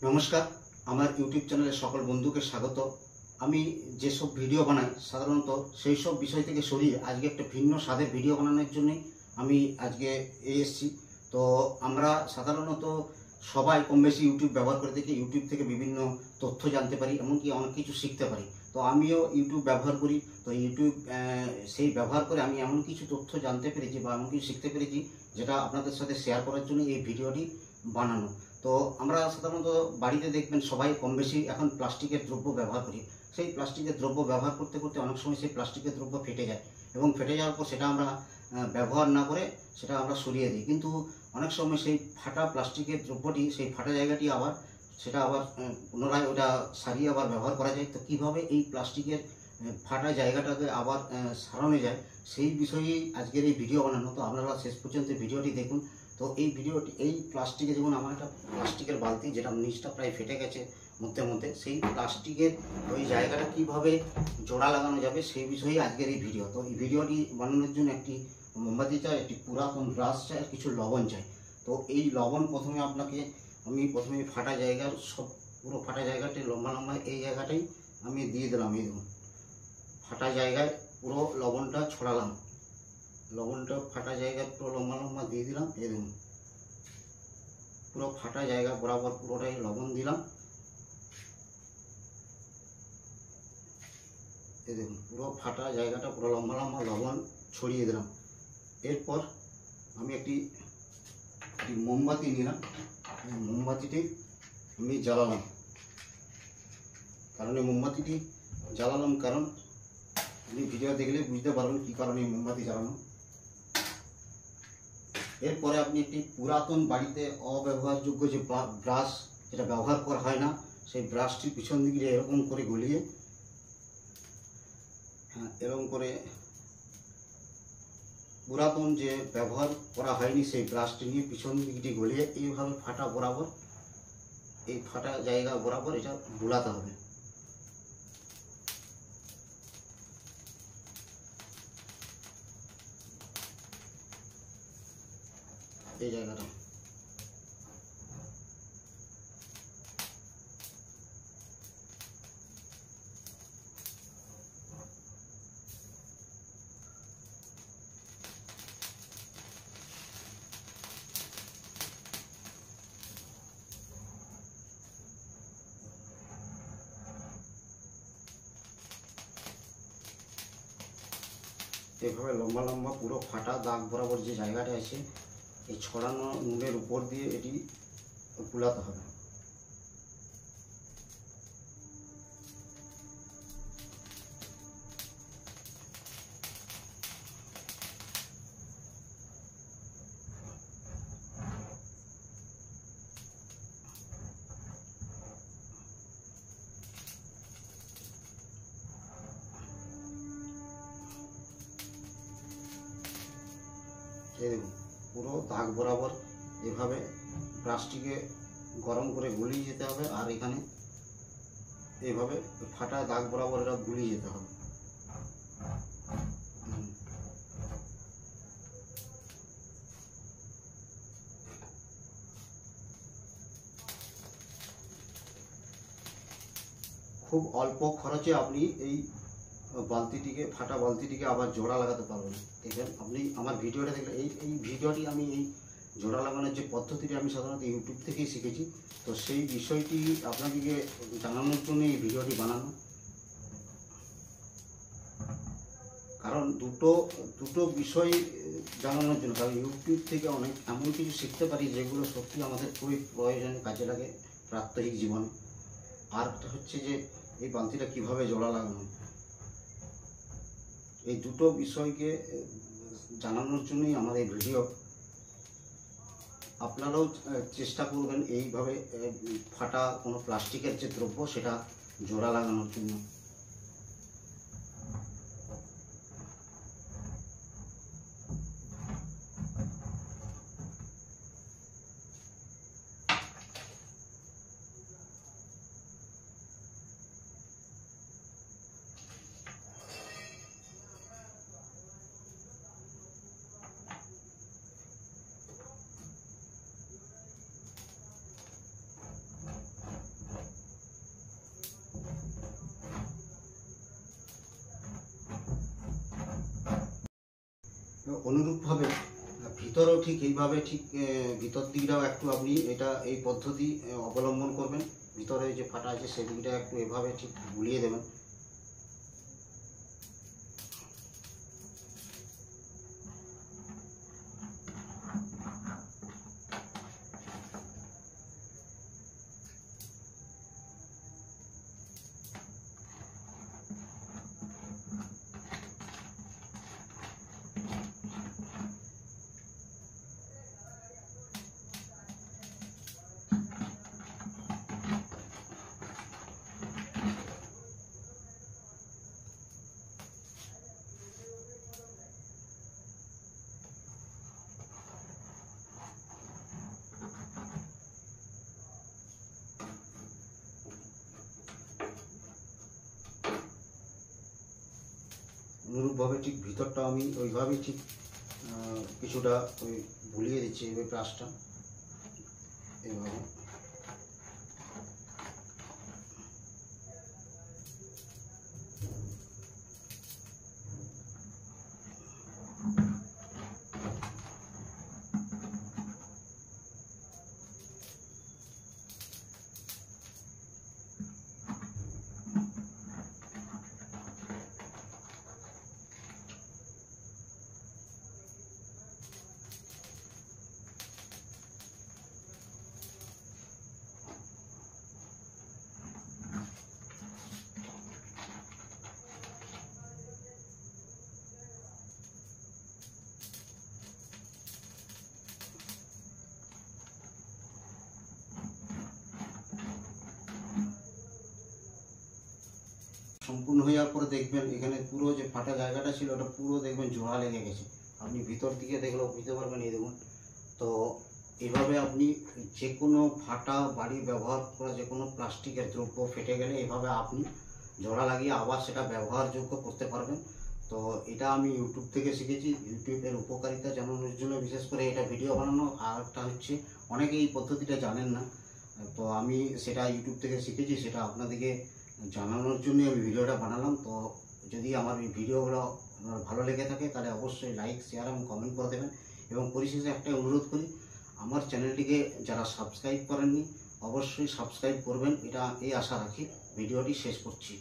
নমস্কার, আমার ইউটিউব চ্যানেলে সকল বন্ধুকে স্বাগত। আমি যেসব ভিডিও বানাই সাধারণত সেই সব বিষয় থেকে সরিয়ে আজকে একটা ভিন্ন স্বাদের ভিডিও বানানোর জন্যই আমি আজকে এসেছি। তো আমরা সাধারণত সবাই কম বেশি ইউটিউব ব্যবহার করে থাকি, ইউটিউব থেকে বিভিন্ন তথ্য জানতে পারি, এমনকি অনেক কিছু শিখতে পারি। তো আমিও ইউটিউব ব্যবহার করি। তো ইউটিউব সেই ব্যবহার করে আমি এমন কিছু তথ্য জানতে পেরেছি বা এমন কিছু শিখতে পেরেছি যেটা আপনাদের সাথে শেয়ার করার জন্য এই ভিডিওটি বানানো। তো আমরা সাধারণত বাড়িতে দেখবেন সবাই কম বেশি এখন প্লাস্টিকের দ্রব্য ব্যবহার করি। সেই প্লাস্টিকের দ্রব্য ব্যবহার করতে করতে অনেক সময় সেই প্লাস্টিকের দ্রব্য ফেটে যায় এবং ফেটে যাওয়ার পর সেটা আমরা ব্যবহার না করে সেটা আমরা সরিয়ে দিই। কিন্তু অনেক সময় সেই ফাটা প্লাস্টিকের দ্রব্যটি, সেই ফাটা জায়গাটি আবার সেটা আবার পুনরায় ওটা সারিয়ে আবার ব্যবহার করা যায়। তো কীভাবে এই প্লাস্টিকের ফাটা জায়গাটাকে আবার সারানো যায় সেই বিষয়েই আজকের এই ভিডিও বানানো। তো আপনারা শেষ পর্যন্ত ভিডিওটি দেখুন। তো এই ভিডিওটি, এই প্লাস্টিকে, যেমন আমার একটা প্লাস্টিকের বালতি যেটা নিচটা প্রায় ফেটে গেছে মধ্যে মধ্যে, সেই প্লাস্টিকের ওই জায়গাটা কিভাবে জোড়া লাগানো যাবে সেই বিষয়ে আজকের এই ভিডিও। তো এই ভিডিওটি বানানোর জন্য একটি মোমবাতি চাই, একটি পুরাতন ব্রাশ চাই, আর কিছু লবণ চাই। তো এই লবণ আমি প্রথমে ফাটা জায়গার সব পুরো ফাটা জায়গাটি লম্বা লম্বা এই জায়গাটাই আমি দিয়ে দিলাম। এই দেখুন, ফাটা জায়গায় পুরো লবণটা ছড়ালাম, লবণটা ফাটা জায়গায় পুরো লম্বা লম্বা দিয়ে দিলাম। এই দেখুন, পুরো ফাটা জায়গা বরাবর পুরোটাই লবণ দিলাম। এই দেখুন, পুরো ফাটা জায়গাটা পুরো লম্বা লম্বা লবণ ছড়িয়ে দিলাম। এরপর আমি একটি মোমবাতি নিলাম, মোমবাতিটি আমি জ্বালালাম। কারণ এই মোমবাতিটি জ্বালালাম কারণ আপনি ভিডিও দেখলে বুঝতে পারবেন কী কারণে এই মোমবাতি জ্বালানো। এরপরে আপনি একটি পুরাতন বাড়িতে অব্যবহারযোগ্য যে ব্রাশ, যেটা ব্যবহার করা হয় না, সেই ব্রাশটির পিছন দিকে এরকম করে গলিয়ে, এরকম করে পুরাতন যে ব্যবহার করা হয়নি সেই ব্রাশটি নিয়ে পিছন দিকটি গলিয়ে এইভাবে ফাটা বরাবর, এই ফাটা জায়গা বরাবর এটা বুলাতে হবে। এই জায়গাটা এভাবে লম্বা লম্বা পুরো ফাটা দাগ বরাবর যে জায়গাটা আছে এই ছড়ানো নুনের উপর দিয়ে এটি বুলাতে হবে। এই দেখুন, পুরো দাগ বরাবর এভাবে ব্রাশটিকে গরম করে গুলিয়ে যেতে হবে, আর এখানে এইভাবে ফাটা দাগ বরাবর এটা গুলিয়ে যেতে হবে। খুব অল্প খরচে আপনি এই বালতিটিকে, ফাটা বালতিটিকে আবার জোড়া লাগাতে পারবেন। দেখবেন আপনি আমার ভিডিওটা দেখলে এই ভিডিওটি, আমি এই জোড়া লাগানোর যে পদ্ধতিটি আমি সাধারণত ইউটিউব থেকেই শিখেছি। তো সেই বিষয়টি আপনাদেরকে জানানোর জন্য এই ভিডিওটি বানানো। কারণ দুটো বিষয় জানানোর জন্য, কারণ ইউটিউব থেকে অনেক এমন কিছু শিখতে পারি যেগুলো সত্যি আমাদের খুবই প্রয়োজনে কাজে লাগে প্রাত্যহিক জীবনে। আর হচ্ছে যে এই বালতিটা কিভাবে জোড়া লাগানো, এই দুটো বিষয়কে জানানোর জন্যই আমার এই ভিডিও। আপনারাও চেষ্টা করবেন এইভাবে ফাটা কোনো প্লাস্টিকের যে দ্রব্য সেটা জোড়া লাগানোর জন্য। অনুরূপভাবে ভিতরেও ঠিক এইভাবে ঠিক ভিতর দিকটাও একটু আপনি এই পদ্ধতি অবলম্বন করবেন। ভিতরে যে ফাটা আছে সেদিকটা একটু এভাবে ঠিক বুলিয়ে দেবেন। অনুরূপভাবে ঠিক ভিতরটা আমি ওইভাবেই ঠিক কিছুটা ওই বুলিয়ে দিচ্ছি এই ব্রাশটা এইভাবে। সম্পূর্ণ হয়ে যাওয়ার পরে দেখবেন এখানে পুরো যে ফাটা জায়গাটা ছিল ওটা পুরো দেখবেন জোড়া লেগে গেছে। আপনি ভিতর দিকে দেখলেও বুঝতে পারবেন। এই দেখুন। তো এইভাবে আপনি যে কোনো ফাটা বাড়ি ব্যবহার করা যে কোনো প্লাস্টিকের দ্রব্য ফেটে গেলে এইভাবে আপনি জোড়া লাগিয়ে আবার সেটা ব্যবহারযোগ্য করতে পারবেন। তো এটা আমি ইউটিউব থেকে শিখেছি। ইউটিউবের উপকারিতা জানানোর জন্য বিশেষ করে এটা ভিডিও বানানো। আর একটা হচ্ছে অনেকে এই পদ্ধতিটা জানেন না, তো আমি সেটা ইউটিউব থেকে শিখেছি, সেটা আপনাদেরকে জানানোর জন্য আমি ভিডিওটা বানালাম। তো যদি আমার এই ভিডিওগুলো ভালো লেগে থাকে তাহলে অবশ্যই লাইক, শেয়ার এবং কমেন্ট করে দেবেন। এবং পরিশেষে একটা অনুরোধ করি, আমার চ্যানেলটিকে যারা সাবস্ক্রাইব করেননি অবশ্যই সাবস্ক্রাইব করবেন, এটা এই আশা রাখি। ভিডিওটি শেষ করছি।